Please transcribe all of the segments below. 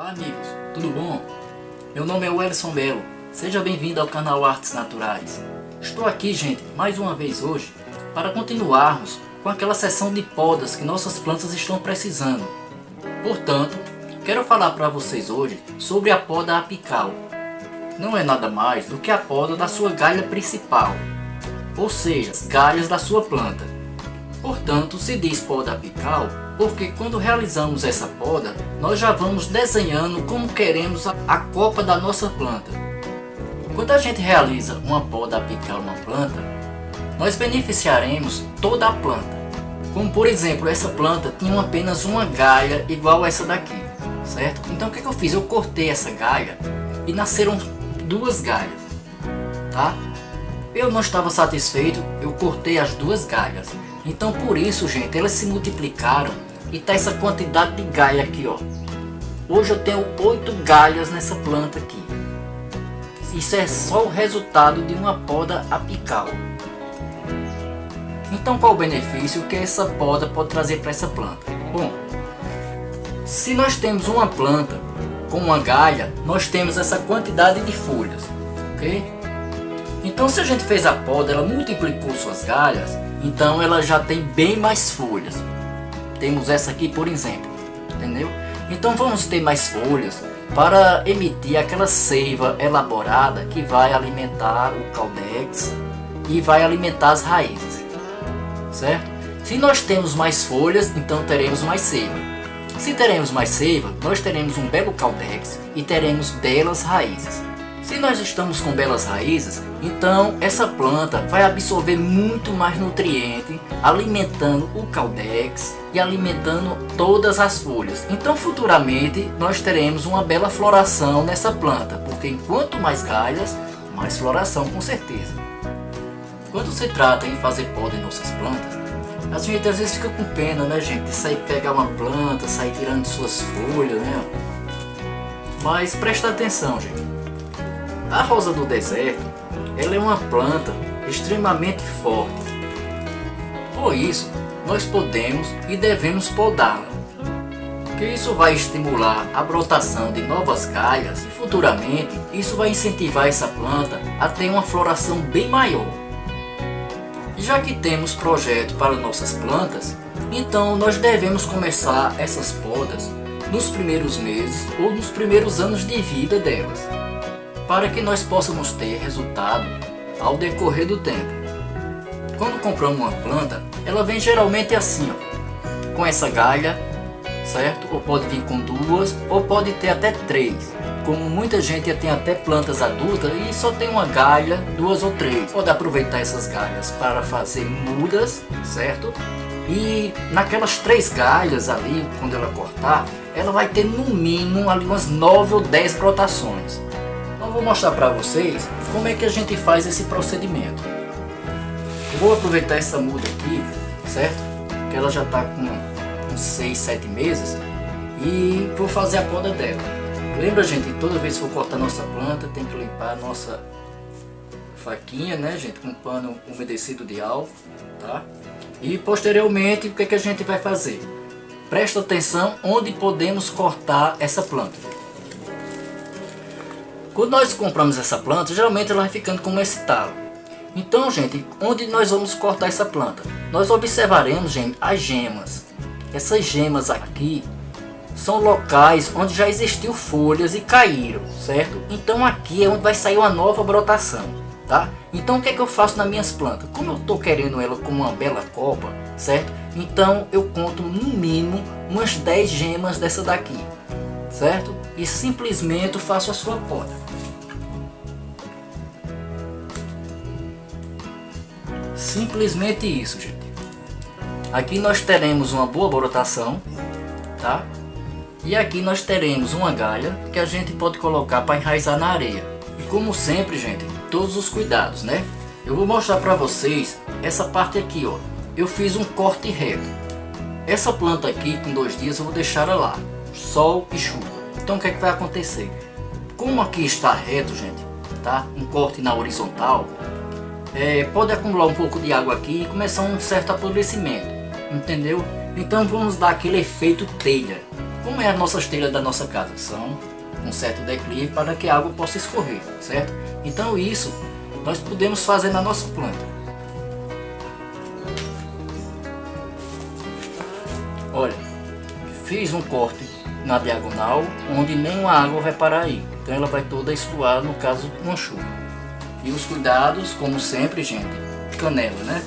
Olá amigos, tudo bom? Meu nome é Welson Melo, seja bem-vindo ao canal Artes Naturais. Estou aqui, gente, mais uma vez hoje, para continuarmos com aquela sessão de podas que nossas plantas estão precisando. Portanto, quero falar para vocês hoje sobre a poda apical. Não é nada mais do que a poda da sua galha principal, ou seja, as galhas da sua planta. Portanto, se diz poda apical porque quando realizamos essa poda, nós já vamos desenhando como queremos a copa da nossa planta. Quando a gente realiza uma poda apical na planta, nós beneficiaremos toda a planta. Como por exemplo, essa planta tinha apenas uma galha igual essa daqui, certo? Então o que eu fiz? Eu cortei essa galha e nasceram duas galhas, tá? Eu não estava satisfeito, eu cortei as duas galhas. Então por isso, gente, elas se multiplicaram e tá essa quantidade de galha aqui, ó. Hoje eu tenho 8 galhas nessa planta aqui. Isso é só o resultado de uma poda apical. Então qual o benefício que essa poda pode trazer para essa planta? Bom, se nós temos uma planta com uma galha, nós temos essa quantidade de folhas, ok? Então se a gente fez a poda, ela multiplicou suas galhas, então ela já tem bem mais folhas. Temos essa aqui por exemplo, entendeu? Então vamos ter mais folhas para emitir aquela seiva elaborada que vai alimentar o caudex e vai alimentar as raízes, certo? Se nós temos mais folhas, então teremos mais seiva. Se teremos mais seiva, nós teremos um belo caudex e teremos belas raízes. Se nós estamos com belas raízes, então essa planta vai absorver muito mais nutriente, alimentando o caudex e alimentando todas as folhas. Então futuramente nós teremos uma bela floração nessa planta, porque enquanto mais galhas, mais floração com certeza. Quando se trata em fazer poda em nossas plantas, a gente às vezes fica com pena, né, gente, de sair pegar uma planta, sair tirando suas folhas, né? Mas presta atenção, gente. A rosa do deserto, ela é uma planta extremamente forte. Por isso, nós podemos e devemos podá-la, porque isso vai estimular a brotação de novas galhas e futuramente isso vai incentivar essa planta a ter uma floração bem maior. E já que temos projeto para nossas plantas, então nós devemos começar essas podas nos primeiros meses ou nos primeiros anos de vida delas, para que nós possamos ter resultado ao decorrer do tempo. Quando compramos uma planta, ela vem geralmente assim, ó, com essa galha, certo? Ou pode vir com duas, ou pode ter até 3. Como muita gente tem até plantas adultas e só tem uma galha, 2 ou 3. Pode aproveitar essas galhas para fazer mudas, certo? E naquelas 3 galhas ali, quando ela cortar, ela vai ter no mínimo ali umas 9 ou 10 brotações. Vou mostrar para vocês como é que a gente faz esse procedimento. Eu vou aproveitar essa muda aqui, certo? Que ela já está com uns 6, 7 meses e vou fazer a poda dela. Lembra, gente, toda vez que for cortar nossa planta tem que limpar a nossa faquinha, né, gente, com pano umedecido de álcool, tá? E posteriormente o que é que a gente vai fazer? Presta atenção onde podemos cortar essa planta. Quando nós compramos essa planta, geralmente ela vai ficando como esse talo. Então, gente, onde nós vamos cortar essa planta? Nós observaremos, gente, as gemas. Essas gemas aqui são locais onde já existiu folhas e caíram, certo? Então aqui é onde vai sair uma nova brotação, tá? Então o que é que eu faço nas minhas plantas? Como eu estou querendo ela com uma bela copa, certo? Então eu conto no mínimo umas 10 gemas dessa daqui, certo? E simplesmente faço a sua poda. Simplesmente isso, gente. Aqui nós teremos uma boa brotação, tá? E aqui nós teremos uma galha que a gente pode colocar para enraizar na areia. E como sempre, gente, todos os cuidados, né? Eu vou mostrar para vocês essa parte aqui, ó. Eu fiz um corte reto. Essa planta aqui, com 2 dias, eu vou deixar ela lá, sol e chuva. Então o que é que vai acontecer? Como aqui está reto, gente, tá? Um corte na horizontal, pode acumular um pouco de água aqui e começar um certo apodrecimento, entendeu? Então vamos dar aquele efeito telha. como é as nossas telhas da nossa casa? São um certo declive para que a água possa escorrer, certo? Então isso nós podemos fazer na nossa planta. Olha, fiz um corte na diagonal onde nenhuma água vai parar aí. Então ela vai toda escoar, no caso, com chuva. E os cuidados, como sempre, gente, canela, né?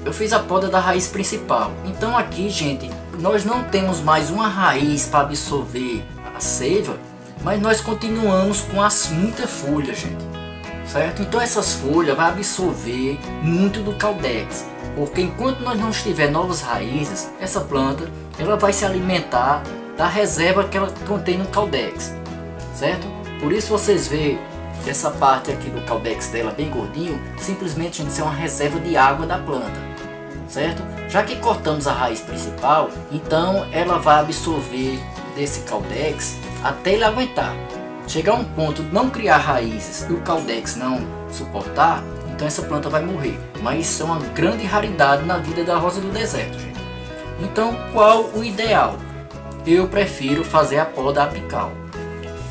Eu fiz a poda da raiz principal. Então aqui, gente, nós não temos mais uma raiz para absorver a seiva, mas nós continuamos com muita folha, gente, certo? Então essas folhas vão absorver muito do Caldex, porque enquanto nós não tiver novas raízes, essa planta ela vai se alimentar da reserva que ela contém no Caldex, certo? Por isso vocês veem essa parte aqui do Caldex dela bem gordinho, simplesmente, gente, isso é uma reserva de água da planta, certo? Já que cortamos a raiz principal, então ela vai absorver desse Caldex até ele aguentar. Chegar a um ponto de não criar raízes e o Caldex não suportar, então essa planta vai morrer. Mas isso é uma grande raridade na vida da rosa do deserto, gente. Então qual o ideal? Eu prefiro fazer a poda apical,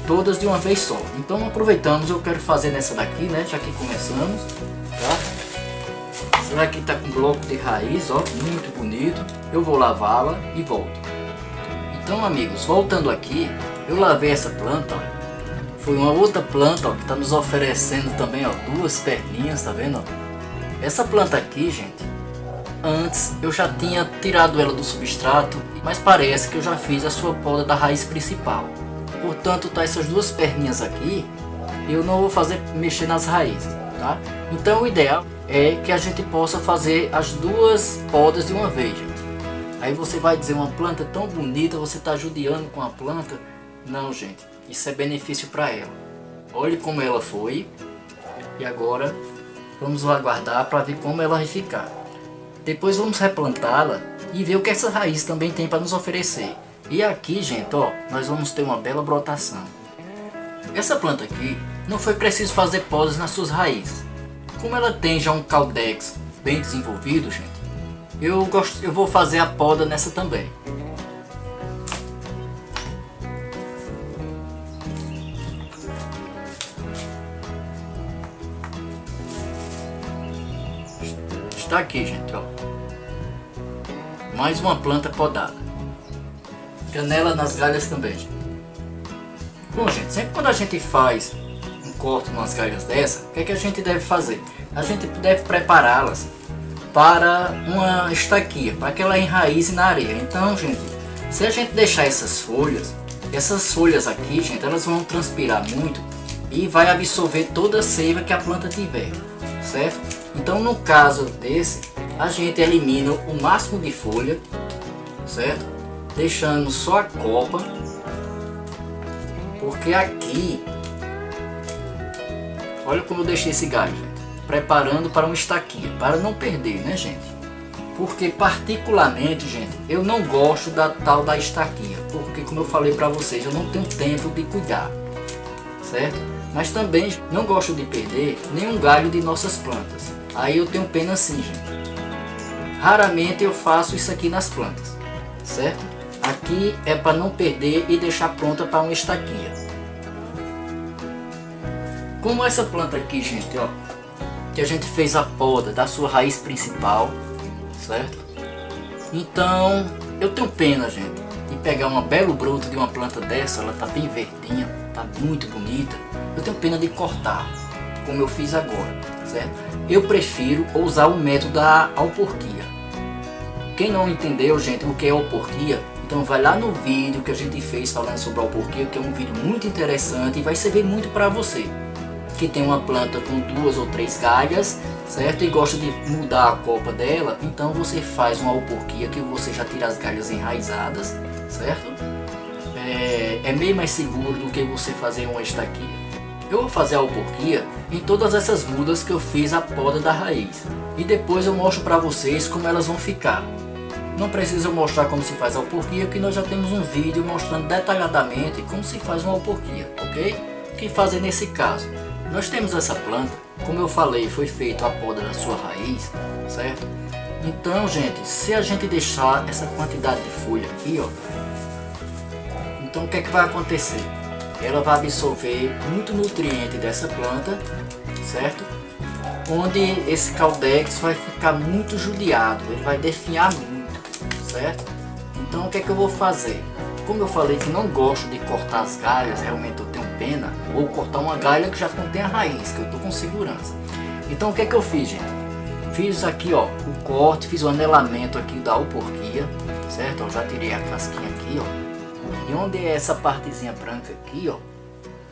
todas de uma vez só. Então aproveitamos, eu quero fazer nessa daqui, né, já que começamos, tá? Essa daqui tá com bloco de raiz, ó, muito bonito. Eu vou lavá-la e volto. Então, amigos, voltando aqui, eu lavei essa planta, ó. Foi uma outra planta, ó, que está nos oferecendo também, ó, duas perninhas, tá vendo? Ó? Essa planta aqui, gente, antes eu já tinha tirado ela do substrato, mas parece que eu já fiz a sua poda da raiz principal. Portanto, tá essas duas perninhas aqui, eu não vou mexer nas raízes, tá? Então o ideal é que a gente possa fazer as duas podas de uma vez, gente. Aí você vai dizer, uma planta tão bonita, você está judiando com a planta? Não, gente, isso é benefício para ela. Olhe como ela foi. E agora vamos aguardar para ver como ela vai ficar. Depois vamos replantá-la e ver o que essa raiz também tem para nos oferecer. E aqui, gente, ó, nós vamos ter uma bela brotação. Essa planta aqui não foi preciso fazer podas nas suas raízes. Como ela tem já um Caldex bem desenvolvido, gente, eu vou fazer a poda nessa também. Está aqui, gente, ó. Mais uma planta podada. Canela nas galhas também, gente. Bom, gente, sempre quando a gente faz um corte nas galhas dessa, o que é que a gente deve fazer? A gente deve prepará-las para uma estaquia, para que ela enraize na areia. Então, gente, se a gente deixar essas folhas aqui, gente, elas vão transpirar muito e vai absorver toda a seiva que a planta tiver, certo? Então, no caso desse, a gente elimina o máximo de folha, certo? Deixando só a copa, porque aqui, olha como eu deixei esse galho, gente, preparando para uma estaquia, para não perder, né, gente? Porque particularmente, gente, eu não gosto da tal da estaquia, porque como eu falei para vocês, eu não tenho tempo de cuidar, certo? Mas também não gosto de perder nenhum galho de nossas plantas. Aí eu tenho pena assim, gente. Raramente eu faço isso aqui nas plantas, certo? Aqui é para não perder e deixar pronta para uma estaquia. Como essa planta aqui, gente, ó, que a gente fez a poda da sua raiz principal, certo? Então eu tenho pena, gente, de pegar uma belo broto de uma planta dessa. Ela tá bem verdinha, tá muito bonita. Eu tenho pena de cortar, como eu fiz agora, certo? Eu prefiro usar o método da alporquia. Quem não entendeu, gente, o que é alporquia, então vai lá no vídeo que a gente fez falando sobre a alporquia, que é um vídeo muito interessante e vai servir muito para você que tem uma planta com 2 ou 3 galhas, certo? E gosta de mudar a copa dela, então você faz uma alporquia que você já tira as galhas enraizadas, certo? É meio mais seguro do que você fazer uma estaquia. Eu vou fazer a alporquia em todas essas mudas que eu fiz a poda da raiz. E depois eu mostro para vocês como elas vão ficar. Não precisa eu mostrar como se faz a alporquia, que nós já temos um vídeo mostrando detalhadamente como se faz uma alporquia, ok? O que fazer nesse caso? nós temos essa planta, como eu falei, foi feita a poda da sua raiz, certo? Então, gente, se a gente deixar essa quantidade de folha aqui, ó, então o que é que vai acontecer? Ela vai absorver muito nutriente dessa planta, certo? Onde esse caldex vai ficar muito judiado, ele vai definhar muito, certo? Então o que é que eu vou fazer? Como eu falei que não gosto de cortar as galhas, realmente eu tenho pena, vou cortar uma galha que já contém a raiz, que eu estou com segurança. Então o que é que eu fiz, gente? Fiz aqui, ó, o corte, fiz o anelamento aqui da alporquia, certo? Eu já tirei a casquinha aqui, ó. E onde é essa partezinha branca aqui, ó,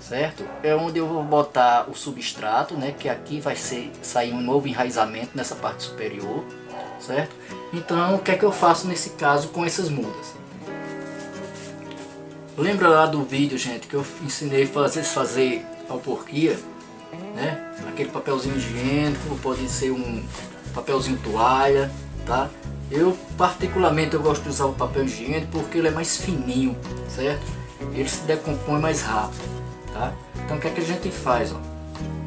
certo? É onde eu vou botar o substrato, né? Que aqui vai sair um novo enraizamento nessa parte superior, certo? Então o que é que eu faço nesse caso com essas mudas? Lembra lá do vídeo, gente, que eu ensinei fazer alporquia, né? Aquele papelzinho higiênico, pode ser um papelzinho toalha, tá? Eu particularmente eu gosto de usar o papel higiênico porque ele é mais fininho, certo? Ele se decompõe mais rápido, tá? Então o que é que a gente faz, ó?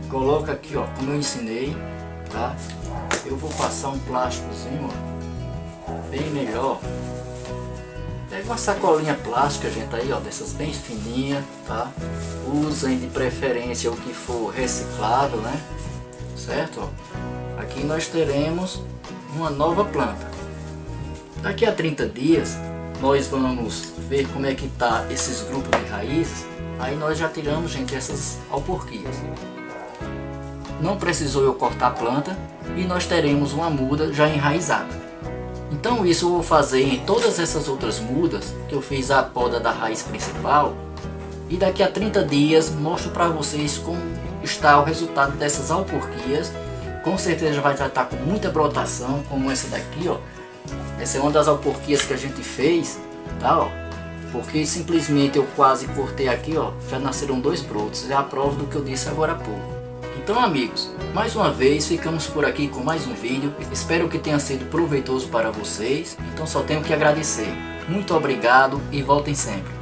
Coloca aqui, ó, como eu ensinei, tá? Eu vou passar um plásticozinho, ó, bem melhor. Pega uma sacolinha plástica, gente, aí, ó, dessas bem fininhas, tá? Usem de preferência o que for reciclável, né? Certo? Ó. Aqui nós teremos uma nova planta. Daqui a 30 dias, nós vamos ver como é que tá esses grupos de raízes. Aí nós já tiramos, gente, essas alporquias. Não precisou eu cortar a planta e nós teremos uma muda já enraizada. Então isso eu vou fazer em todas essas outras mudas que eu fiz a poda da raiz principal. E daqui a 30 dias mostro para vocês como está o resultado dessas alporquias. Com certeza vai estar com muita brotação, como essa daqui, ó. Essa é uma das alporquias que a gente fez, tá, ó. Porque simplesmente eu quase cortei aqui, ó. Já nasceram 2 brotos, é a prova do que eu disse agora há pouco. Então, amigos, mais uma vez ficamos por aqui com mais um vídeo. Espero que tenha sido proveitoso para vocês. Então só tenho que agradecer. Muito obrigado e voltem sempre.